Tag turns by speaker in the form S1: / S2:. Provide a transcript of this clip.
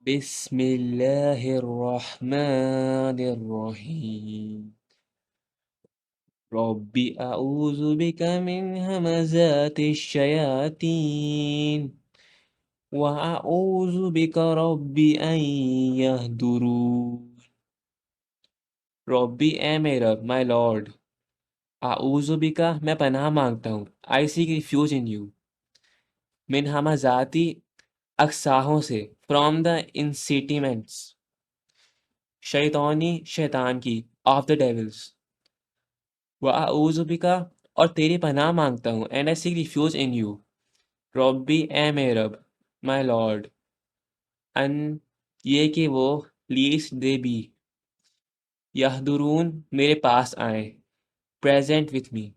S1: बिस्मिल्लाहिर्रहमानिर्रहीम। रब्बि अऊज़ु बिका मिन हमज़ातिश शयातीन व अऊज़ु बिका रब्बि अन यहदुरून। रब्बी ए मेरे रब, माय लॉर्ड। आऊज़ु बिका, मैं पनाह मांगता हूँ। आई सीक रिफ्यूज इन यू। मिन हमज़ाती, अक्साहों से। फ्रॉम द इंसिटिमेंट्स, शैतानी, शैतान की। Of the devils. व अऊज़ु बिका, और तेरी पनाह मांगता हूँ। And I seek refuge in you. रब्बी ए मेरे रब, माय लॉर्ड। अन, ये कि वो, लीस्ट दे बी, यहदुरून, मेरे पास आए, प्रेजेंट विथ मी।